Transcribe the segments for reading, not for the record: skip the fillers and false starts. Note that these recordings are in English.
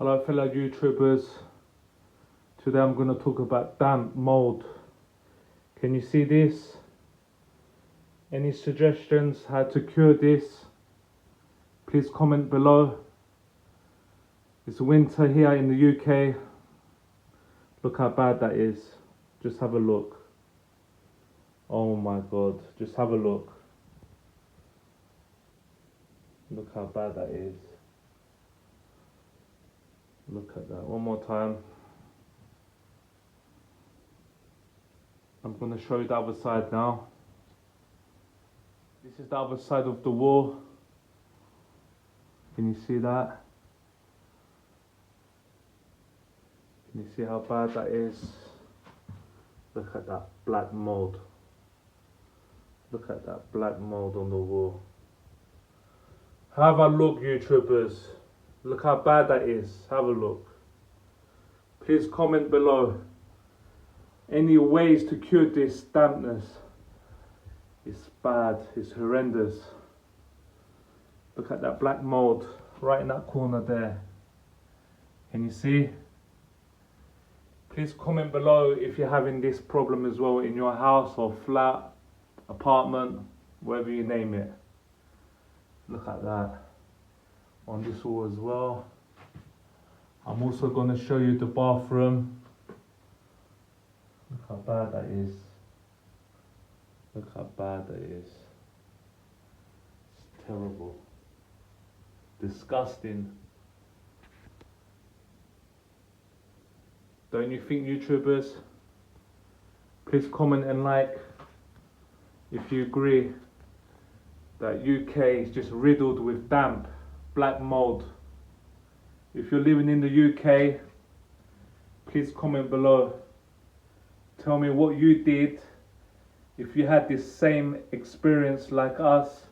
Hello fellow YouTubers, today I'm going to talk about damp mold. Can you see this? Any suggestions how to cure this? Please comment below. It's winter here in the UK. Look how bad that is. Just have a look. Oh my god, just have a look. Look how bad that is. Look at that, one more time. I'm going to show you the other side now. This is the other side of the wall. Can you see that? Can you see how bad that is? Look at that black mold. Look at that black mold on the wall. Have a look, YouTubers. Look how bad that is. Have a look. Please comment below any ways to cure this dampness. It's bad. It's horrendous. Look at that black mold right in that corner there. Can you see? Please comment below if you're having this problem as well in your house or flat, apartment, whatever you name it. Look at that. On this wall as well. I'm also going to show you the bathroom. Look how bad that is. Look how bad that is. It's terrible. Disgusting. Don't you think, YouTubers? Please comment and like if you agree that UK is just riddled with damp, black mold. If you're living in the UK, please comment below. Tell me what you did. If you had this same experience like us,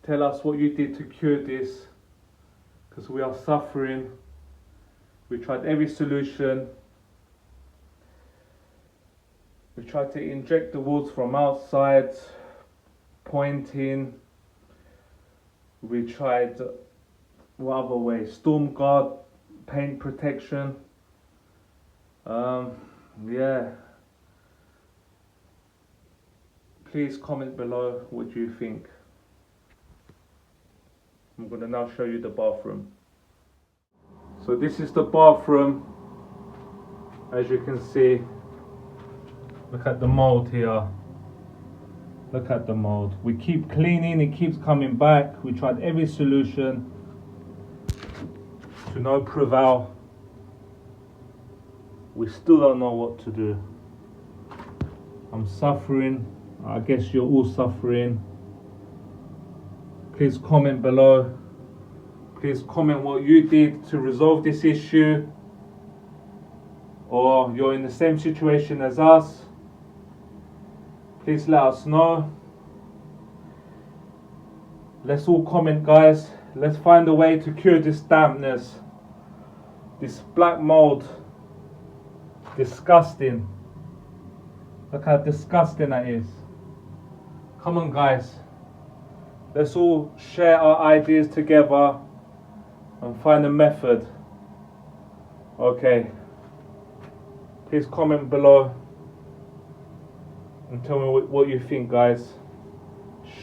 tell us what you did to cure this, because we are suffering. We tried every solution. We tried to inject the walls from outside, pointing. We tried, what other way? Storm guard, paint protection. Yeah. Please comment below what you think. I'm going to now show you the bathroom. So this is the bathroom. As you can see, look at the mold here. Look at the mold. We keep cleaning, it keeps coming back. We tried every solution to no prevail. We still don't know what to do. I'm suffering. I guess you're all suffering. Please comment below. Please comment what you did to resolve this issue. Or you're in the same situation as us. Please let us know. Let's all comment, guys. Let's find a way to cure this dampness. This black mold. Disgusting. Look how disgusting that is. Come on, guys. Let's all share our ideas together and find a method. Okay. Please comment below and tell me what you think, guys.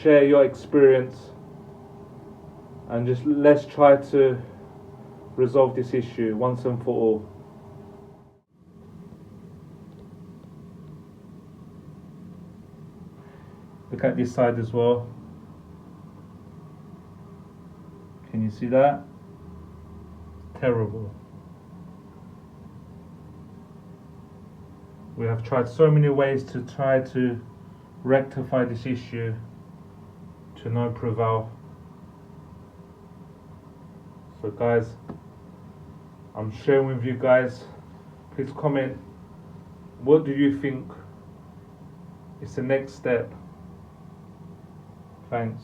Share your experience and just let's try to resolve this issue once and for all. Look at this side as well. Can you see that? Terrible. We have tried so many ways to try to rectify this issue to no prevail. So guys, I'm sharing with you guys. Please comment, what do you think is the next step? Thanks.